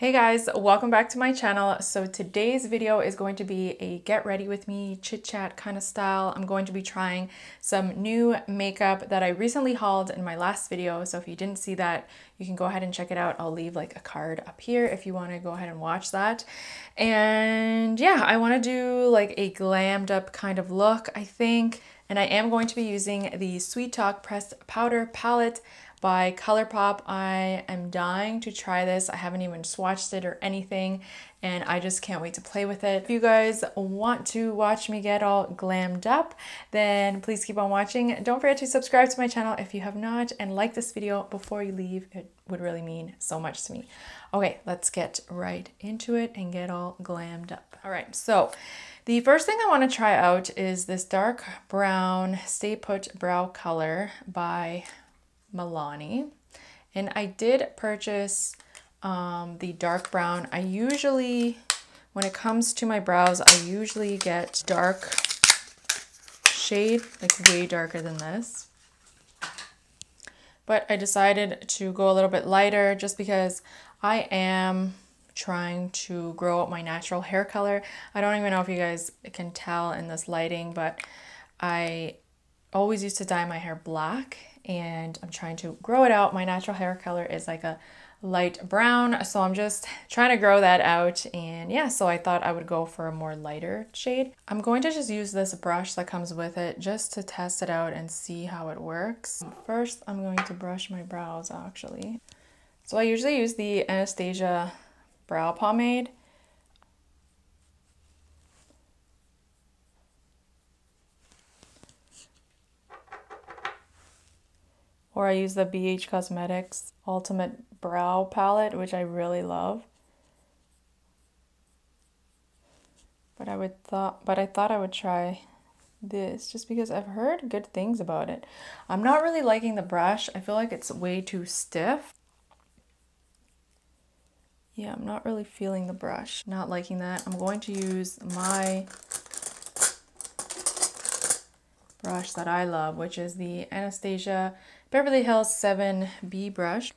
Hey guys, welcome back to my channel. So today's video is going to be a get ready with me chit chat kind of style. I'm going to be trying some new makeup that I recently hauled in my last video. So if you didn't see that, you can go ahead and check it out. I'll leave like a card up here if you want to go ahead and watch that. And yeah, I want to do like a glammed up kind of look, I think. And I am going to be using the Sweet Talk Pressed Powder Palette by ColourPop. I am dying to try this. I haven't even swatched it or anything, and I just can't wait to play with it. If you guys want to watch me get all glammed up, then please keep on watching. Don't forget to subscribe to my channel if you have not, and like this video before you leave. It would really mean so much to me. Okay, let's get right into it and get all glammed up. All right, so the first thing I want to try out is this dark brown Stay Put brow color by Milani, and I did purchase the dark brown. I usually, when it comes to my brows, I usually get dark shade, like way darker than this, but I decided to go a little bit lighter just because I am trying to grow out my natural hair color. I don't even know if you guys can tell in this lighting, but I always used to dye my hair black, and I'm trying to grow it out. My natural hair color is like a light brown, so I'm just trying to grow that out. And yeah, so I thought I would go for a more lighter shade. I'm going to just use this brush that comes with it just to test it out and see how it works. First, I'm going to brush my brows actually. So I usually use the Anastasia brow pomade. Or I use the BH Cosmetics Ultimate Brow Palette, which I really love. But I thought I would try this just because I've heard good things about it. I'm not really liking the brush. I feel like it's way too stiff. Yeah, I'm not really feeling the brush. Not liking that. I'm going to use my brush that I love, which is the Anastasia Beverly Hills 7B brush.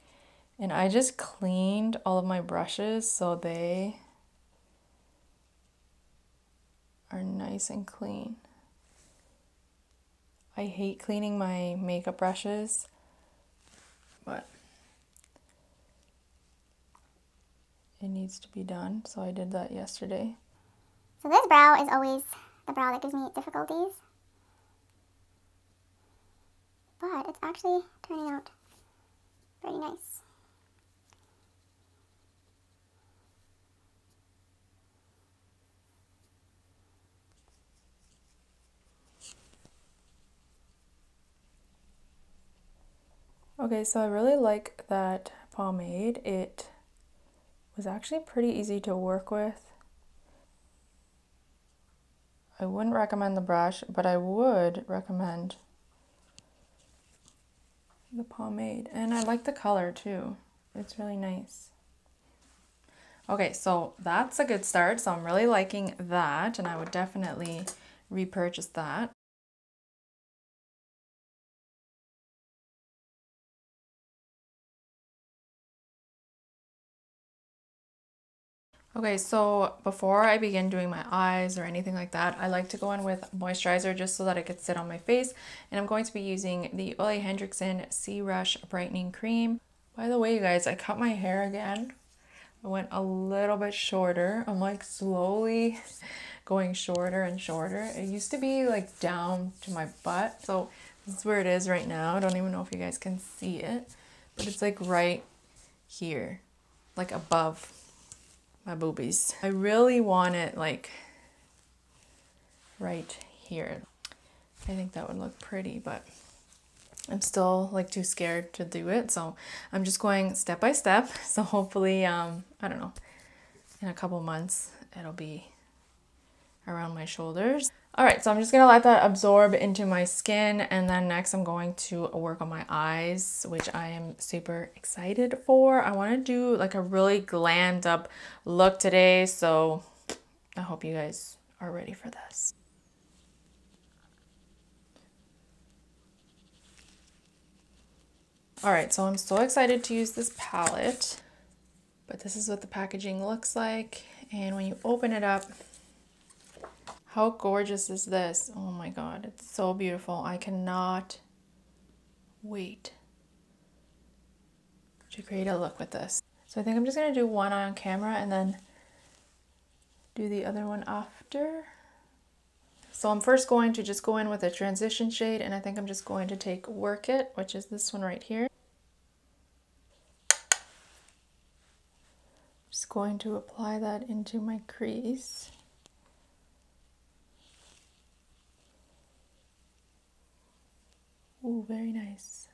And I just cleaned all of my brushes so they are nice and clean. I hate cleaning my makeup brushes, but it needs to be done, so I did that yesterday. So this brow is always the brow that gives me difficulties, but it's actually turning out pretty nice. Okay, so I really like that pomade. It was actually pretty easy to work with. I wouldn't recommend the brush, but I would recommend the pomade. And I like the color too. It's really nice. Okay, so that's a good start. So I'm really liking that, and I would definitely repurchase that. Okay, so before I begin doing my eyes or anything like that, I like to go in with moisturizer just so that it could sit on my face. And I'm going to be using the Ole Henriksen Sea Rush Brightening Cream. By the way, you guys, I cut my hair again. I went a little bit shorter. I'm like slowly going shorter and shorter. It used to be like down to my butt. So this is where it is right now. I don't even know if you guys can see it, but it's like right here, like above my boobies. I really want it like right here. I think that would look pretty, but I'm still like too scared to do it. So I'm just going step by step. So hopefully, I don't know, in a couple months, it'll be around my shoulders. All right, so I'm just gonna let that absorb into my skin, and then next I'm going to work on my eyes, which I am super excited for. I wanna do like a really glammed up look today, so I hope you guys are ready for this. All right, so I'm so excited to use this palette. But this is what the packaging looks like. And when you open it up, how gorgeous is this? Oh my God, it's so beautiful. I cannot wait to create a look with this. So I think I'm just gonna do one on camera and then do the other one after. So I'm first going to just go in with a transition shade, and I think I'm just going to take Work It, which is this one right here. Just going to apply that into my crease. Ooh, very nice.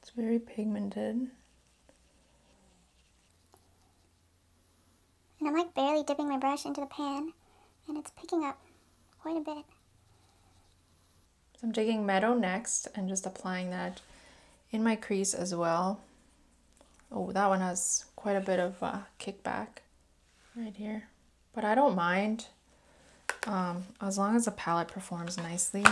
It's very pigmented. And I'm like barely dipping my brush into the pan, and it's picking up quite a bit. So I'm taking Meadow next and just applying that in my crease as well. Oh, that one has quite a bit of kickback right here, but I don't mind as long as the palette performs nicely.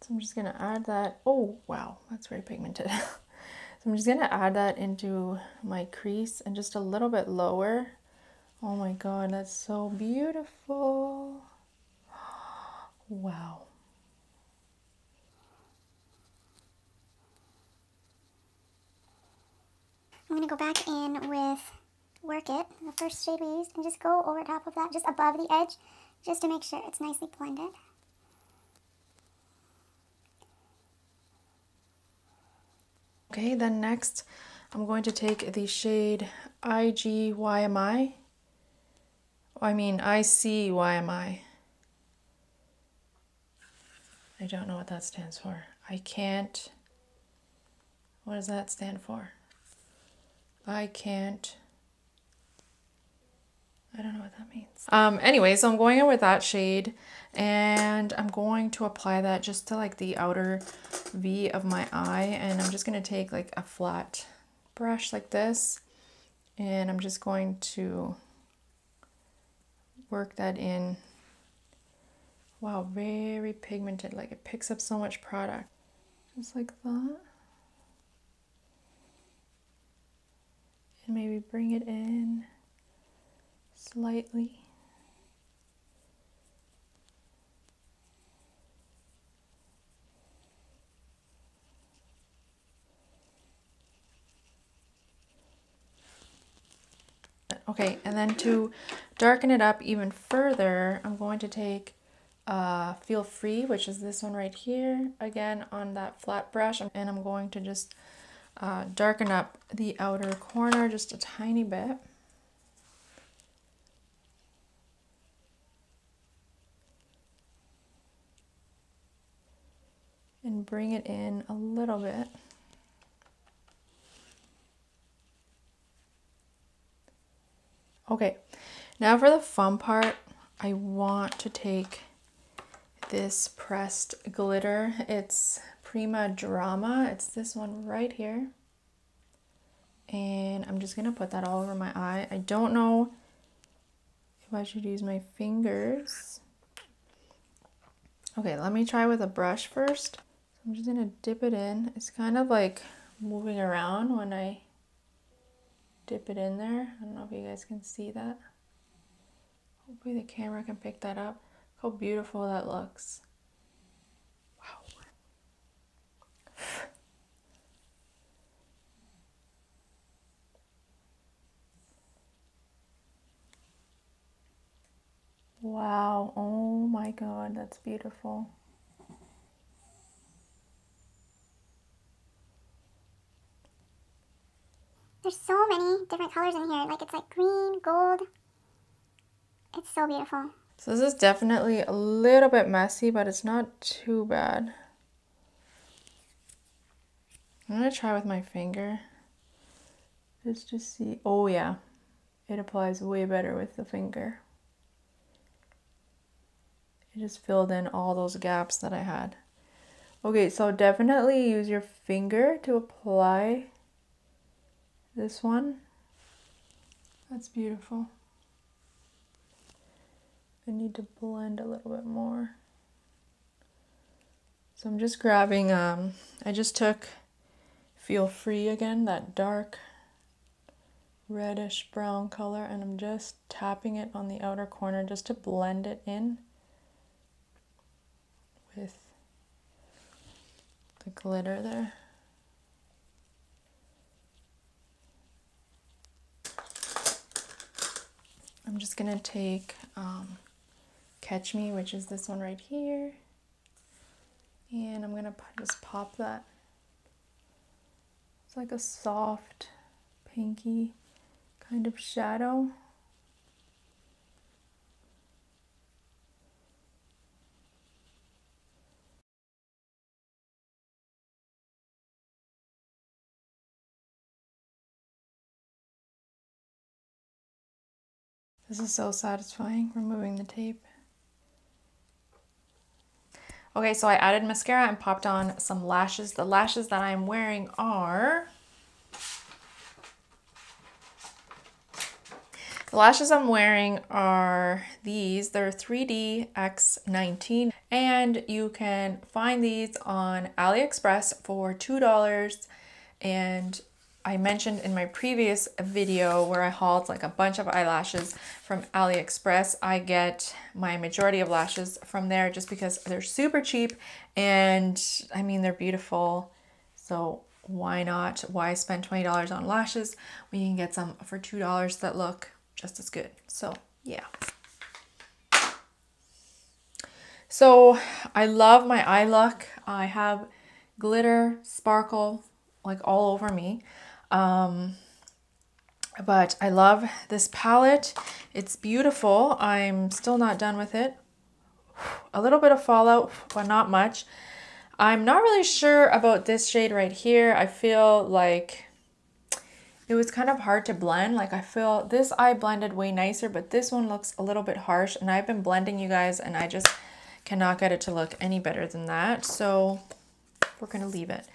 So I'm just gonna add that. Oh wow, that's very pigmented. So I'm just gonna add that into my crease and just a little bit lower. Oh my God, that's so beautiful. Wow. I'm gonna go back in with Work It, the first shade we used, and just go over top of that, just above the edge, just to make sure it's nicely blended. Okay, then next I'm going to take the shade IGYMI. I mean ICYMI. I don't know what that stands for. I can't. What does that stand for? I can't. I don't know what that means. Anyway, so I'm going in with that shade and I'm going to apply that just to like the outer V of my eye, and I'm just going to take like a flat brush like this and I'm just going to work that in. Wow, very pigmented, like it picks up so much product. Just like that. And maybe bring it in slightly. Okay, and then to darken it up even further, I'm going to take Feel Free, which is this one right here, again on that flat brush, and I'm going to just darken up the outer corner just a tiny bit. And bring it in a little bit. Okay, now for the fun part, I want to take this pressed glitter. It's Prima Drama. It's this one right here. And I'm just gonna put that all over my eye. I don't know if I should use my fingers. Okay, let me try with a brush first. I'm just gonna dip it in. It's kind of like moving around when I dip it in there. I don't know if you guys can see that. Hopefully the camera can pick that up. Look how beautiful that looks. Wow. Wow, oh my God, that's beautiful. There's so many different colors in here. Like it's like green, gold. It's so beautiful. So this is definitely a little bit messy, but it's not too bad. I'm gonna try with my finger just to see. Oh yeah, it applies way better with the finger. It just filled in all those gaps that I had. Okay, so definitely use your finger to apply this one. That's beautiful. I need to blend a little bit more. So I'm just grabbing, I just took Feel Free again, that dark reddish brown color, and I'm just tapping it on the outer corner just to blend it in with the glitter there. I'm just gonna take Catch Me, which is this one right here, and I'm gonna just pop that. It's like a soft pinky kind of shadow. This is so satisfying, removing the tape. Okay, so I added mascara and popped on some lashes. The lashes that I'm wearing are... The lashes I'm wearing are these. They're 3D X19, and you can find these on AliExpress for $2. And I mentioned in my previous video where I hauled like a bunch of eyelashes from AliExpress, I get my majority of lashes from there just because they're super cheap, and I mean, they're beautiful. So why not? Why spend $20 on lashes when you can get some for $2 that look just as good? So yeah. So I love my eye look. I have glitter, sparkle like all over me. But I love this palette. It's beautiful. I'm still not done with it. A little bit of fallout, but not much. I'm not really sure about this shade right here. I feel like it was kind of hard to blend. Like I feel this eye blended way nicer, but this one looks a little bit harsh, and I've been blending, you guys, and I just cannot get it to look any better than that. So we're gonna leave it.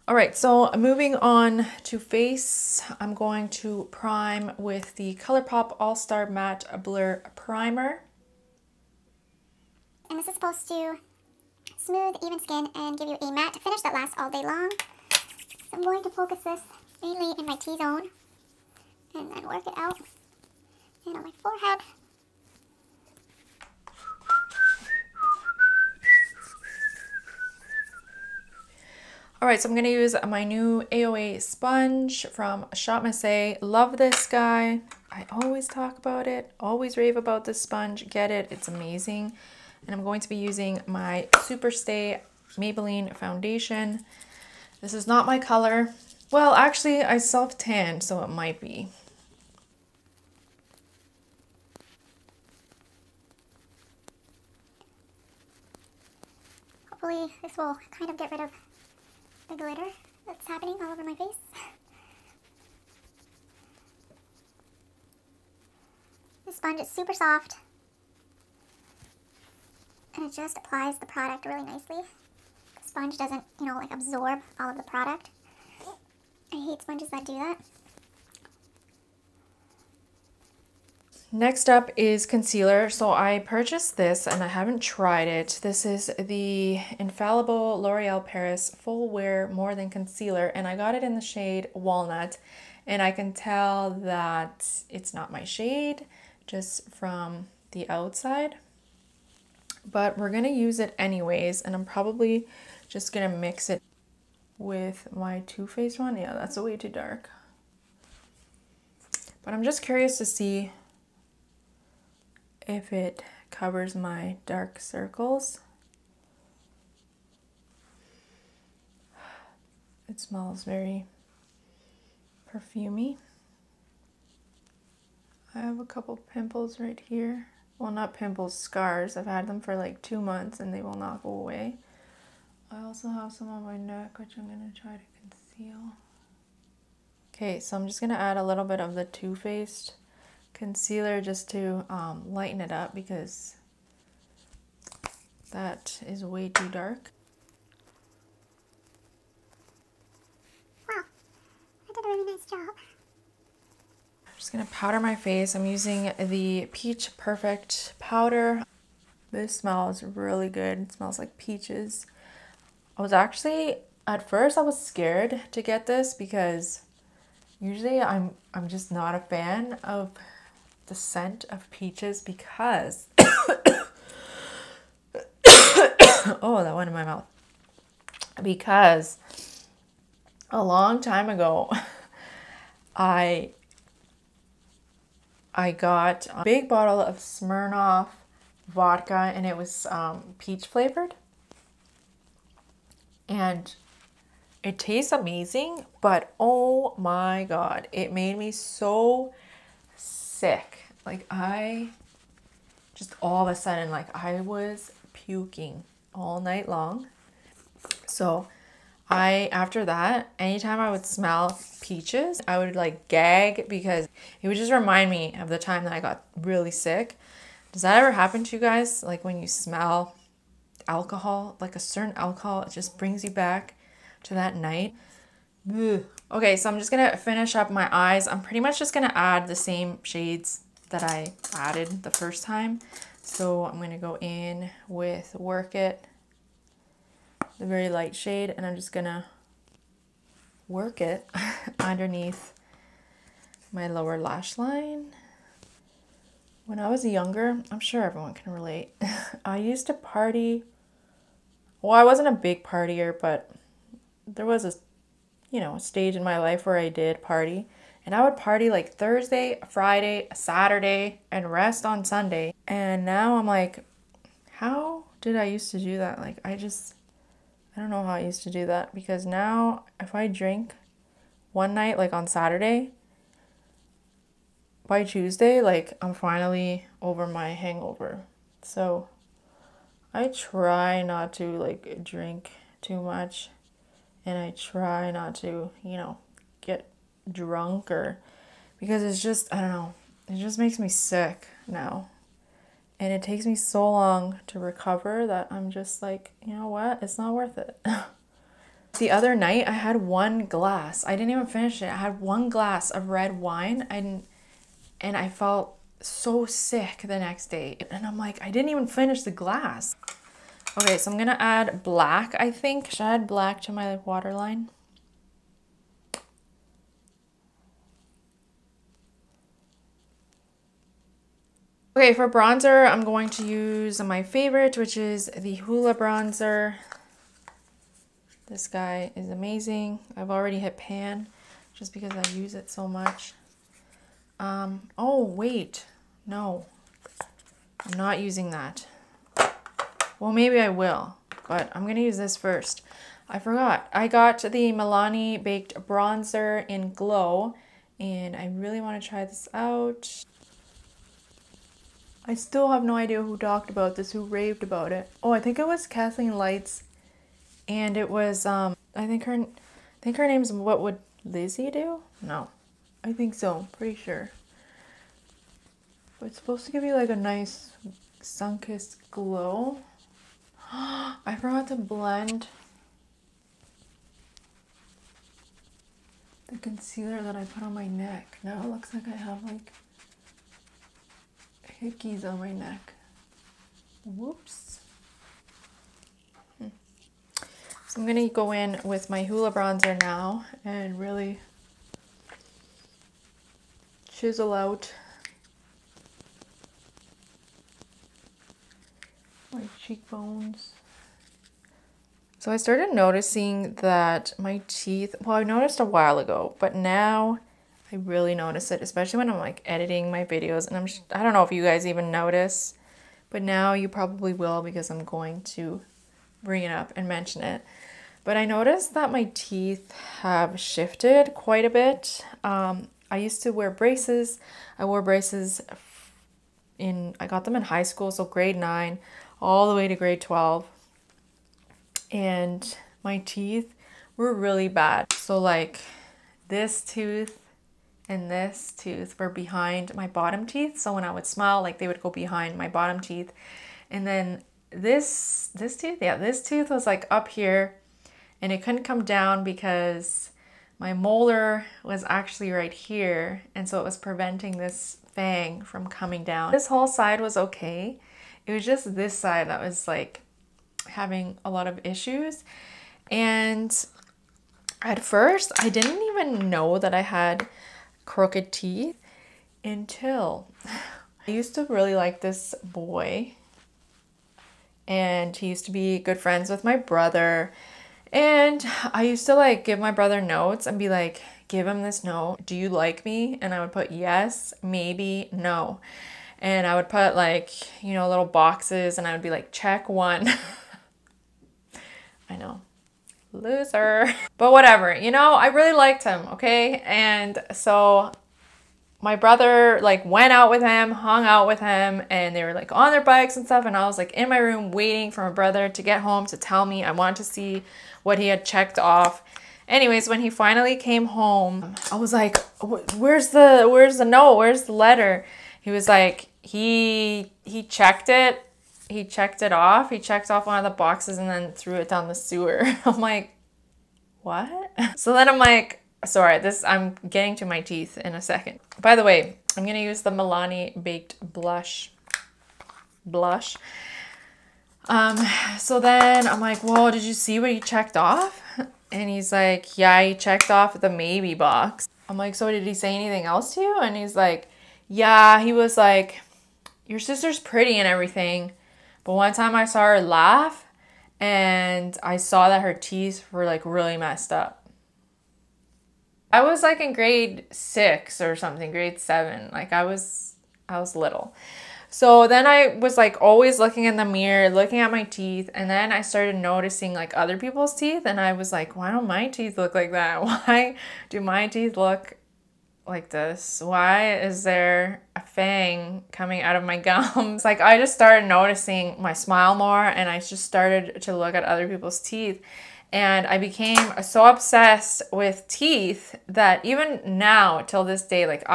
All right, so moving on to face, I'm going to prime with the ColourPop All-Star Matte Blur Primer. And this is supposed to smooth, even skin and give you a matte finish that lasts all day long. So I'm going to focus this mainly in my T-zone and then work it out and on my forehead. All right, so I'm gonna use my new AOA sponge from Shop Massé. Love this guy. I always talk about it, always rave about this sponge. Get it, it's amazing. And I'm going to be using my Superstay Maybelline foundation. This is not my color. Well, actually, I self-tanned, so it might be. Hopefully this will kind of get rid of the glitter that's happening all over my face. This sponge is super soft, and it just applies the product really nicely. The sponge doesn't, you know, like absorb all of the product. I hate sponges that do that. Next up is concealer. So I purchased this and I haven't tried it. This is the Infallible L'Oreal Paris Full Wear More Than Concealer, and I got it in the shade Walnut, and I can tell that it's not my shade just from the outside, but we're gonna use it anyways, and I'm probably just gonna mix it with my Too Faced one. Yeah, that's way too dark, but I'm just curious to see if it covers my dark circles. It smells very perfumey. I have a couple pimples right here. Well, not pimples, scars. I've had them for like 2 months and they will not go away. I also have some on my neck, which I'm gonna try to conceal. Okay, so I'm just gonna add a little bit of the Too Faced concealer just to lighten it up, because that is way too dark. Wow, I did a really nice job. I'm just gonna powder my face. I'm using the Peach Perfect powder. This smells really good. It smells like peaches. I was actually, at first I was scared to get this because usually I'm just not a fan of the scent of peaches because oh, that went in my mouth. Because a long time ago I got a big bottle of Smirnoff vodka and it was peach flavored. And it tastes amazing, but oh my God, it made me so sick. Like I just all of a sudden, like I was puking all night long. So after that, anytime I would smell peaches, I would like gag because it would just remind me of the time that I got really sick. Does that ever happen to you guys? Like when you smell alcohol, like a certain alcohol, it just brings you back to that night. Ugh. Okay, so I'm just gonna finish up my eyes. I'm pretty much just gonna add the same shades that I added the first time. So I'm gonna go in with Work It, the very light shade, and I'm just gonna work it underneath my lower lash line. When I was younger, I'm sure everyone can relate. I used to party. Well, I wasn't a big partier, but there was a stage in my life where I did party. And I would party like Thursday, Friday, Saturday, and rest on Sunday. And now I'm like, how did I used to do that? Like, I don't know how I used to do that. Because now if I drink one night, like on Saturday, by Tuesday, like I'm finally over my hangover. So I try not to like drink too much. And I try not to, get drunk because it's just, I don't know, it just makes me sick now. And it takes me so long to recover that I'm just like, you know what? It's not worth it. The other night I had one glass. I didn't even finish it. I had one glass of red wine and I felt so sick the next day. And I'm like, I didn't even finish the glass. Okay, so I'm gonna add black, I think. Should I add black to my waterline? Okay, for bronzer, I'm going to use my favorite, which is the Hoola bronzer. This guy is amazing. I've already hit pan just because I use it so much. Oh, wait. No, I'm not using that. Well, maybe I will, but I'm gonna use this first. I forgot. I got the Milani Baked Bronzer in Glow, and I really want to try this out. I still have no idea who talked about this, who raved about it. Oh, I think it was Kathleen Lights, and it was I think her name's What Would Lizzie Do? No, I think so. Pretty sure. But it's supposed to give you like a nice sun-kissed glow. I forgot to blend the concealer that I put on my neck. Now it looks like I have like hickeys on my neck. Whoops. So I'm gonna go in with my Hoola bronzer now and really chisel out my cheekbones. So I started noticing that my teeth, well, I noticed a while ago, but now I really notice it, especially when I'm like editing my videos. And I don't know if you guys even notice, but now you probably will because I'm going to bring it up and mention it. But I noticed that my teeth have shifted quite a bit. I used to wear braces. I wore braces I got them in high school, so grade 9 all the way to grade 12. And my teeth were really bad. So like this tooth and this tooth were behind my bottom teeth. So when I would smile, like they would go behind my bottom teeth. And then this tooth, yeah, this tooth was like up here and it couldn't come down because my molar was actually right here. And so it was preventing this fang from coming down. This whole side was okay. It was just this side that was like having a lot of issues. And at first, I didn't even know that I had crooked teeth until I used to really like this boy. And he used to be good friends with my brother. And I used to like give my brother notes and be like, give him this note. Do you like me? And I would put yes, maybe, no. And I would put like, you know, little boxes and I would be like, check one. I know. Loser. But whatever, you know, I really liked him, okay? And so my brother like went out with him, hung out with him, and they were like on their bikes and stuff, and I was like in my room waiting for my brother to get home to tell me. I wanted to see what he had checked off. Anyways, when he finally came home, I was like, where's the note? Where's the letter? He was like, he checked it. He checked it off. He checked off one of the boxes and then threw it down the sewer. I'm like, what? So then I'm like, sorry, I'm getting to my teeth in a second. By the way, I'm gonna use the Milani Baked Blush. So then I'm like, whoa, did you see what he checked off? And he's like, yeah, he checked off the maybe box. I'm like, so did he say anything else to you? And he's like, yeah, he was like, your sister's pretty and everything. But one time I saw her laugh and I saw that her teeth were like really messed up. I was like in grade 6 or something, grade 7. Like I was little. So then I was like always looking in the mirror, looking at my teeth, and then I started noticing like other people's teeth, and I was like, why don't my teeth look like that? Why do my teeth look like this? Why is there a fang coming out of my gums? Like I just started noticing my smile more, and I just started to look at other people's teeth. And I became so obsessed with teeth that even now, till this day, like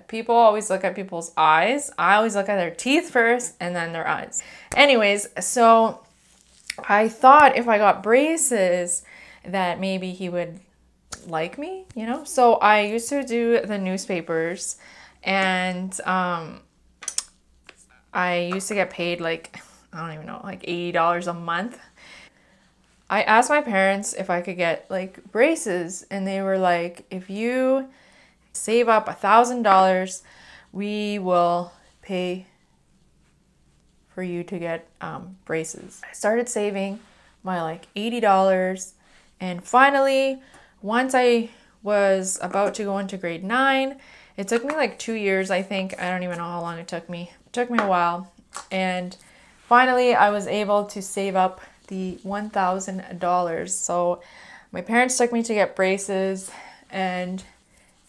people always look at people's eyes. I always look at their teeth first and then their eyes. Anyways, so I thought if I got braces that maybe he would like me, you know? So I used to do the newspapers, and I used to get paid like, I don't even know, like $80 a month. I asked my parents if I could get like braces, and they were like, if you save up $1,000, we will pay for you to get braces. I started saving my like $80, and finally, once I was about to go into grade 9, it took me like 2 years, I think. I don't even know how long it took me. It took me a while. And finally, I was able to save up the $1,000. So my parents took me to get braces, and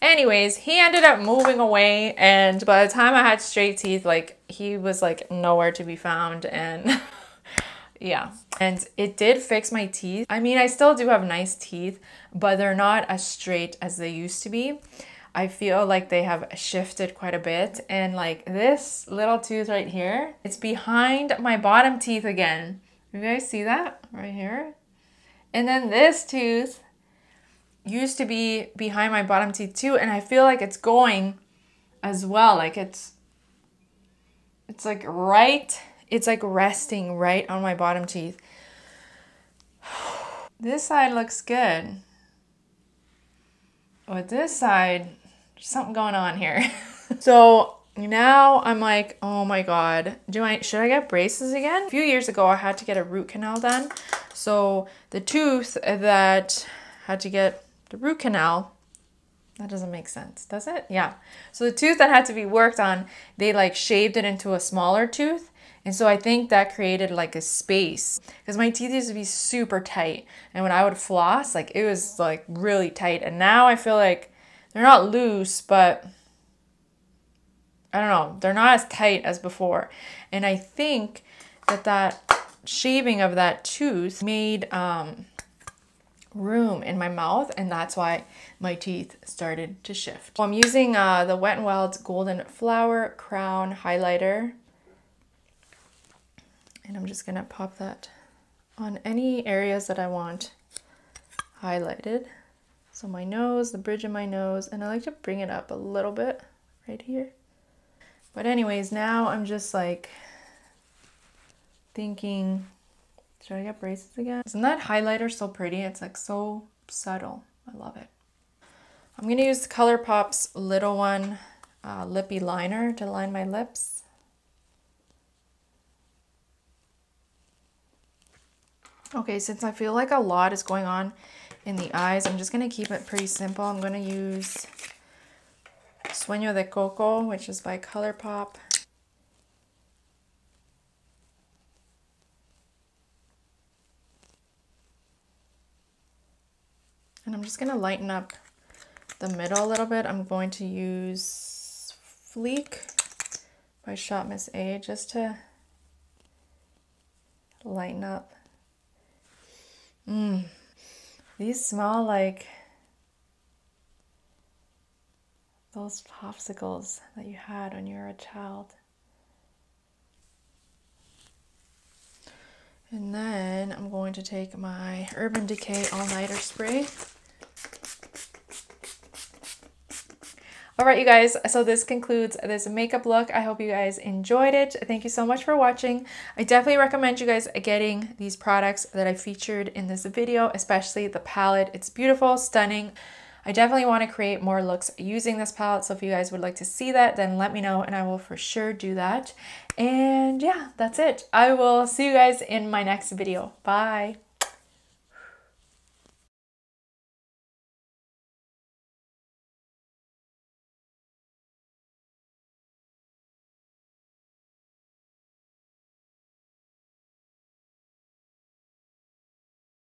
anyways, he ended up moving away, and by the time I had straight teeth, like he was like nowhere to be found. And yeah, and it did fix my teeth. I mean, I still do have nice teeth, but they're not as straight as they used to be. I feel like they have shifted quite a bit, and like this little tooth right here, it's behind my bottom teeth again. You guys see that right here? And then this tooth used to be behind my bottom teeth too, and I feel like it's going as well. Like it's like right, it's like resting right on my bottom teeth. This side looks good. But this side, there's something going on here. So now I'm like, oh my God, should I get braces again? A few years ago, I had to get a root canal done. So the tooth that had to get the root canal, that doesn't make sense, does it? Yeah. So the tooth that had to be worked on, they like shaved it into a smaller tooth. And so I think that created like a space, because my teeth used to be super tight. And when I would floss, like it was like really tight. And now I feel like they're not loose, but I don't know, they're not as tight as before. And I think that shaving of that tooth made room in my mouth, and that's why my teeth started to shift. So I'm using the Wet n Wild's Golden Flower Crown Highlighter. And I'm just gonna pop that on any areas that I want highlighted. So my nose, the bridge of my nose, and I like to bring it up a little bit right here. But anyways, now I'm just like thinking Should I get braces again? Isn't that highlighter so pretty? It's like so subtle. I love it. I'm going to use ColourPop's little one lippy liner to line my lips. Okay, since I feel like a lot is going on in the eyes, I'm just going to keep it pretty simple. I'm going to use Sueño de Coco, which is by ColourPop. And I'm just going to lighten up the middle a little bit. I'm going to use Fleek by Shop Miss A just to lighten up. These smell like those popsicles that you had when you were a child. And then I'm going to take my Urban Decay All-Nighter Spray. All right, you guys, so this concludes this makeup look. I hope you guys enjoyed it. Thank you so much for watching. I definitely recommend you guys getting these products that I featured in this video, especially the palette. It's beautiful, stunning. I definitely want to create more looks using this palette, so if you guys would like to see that, then let me know and I will for sure do that. And yeah, that's it. I will see you guys in my next video. Bye.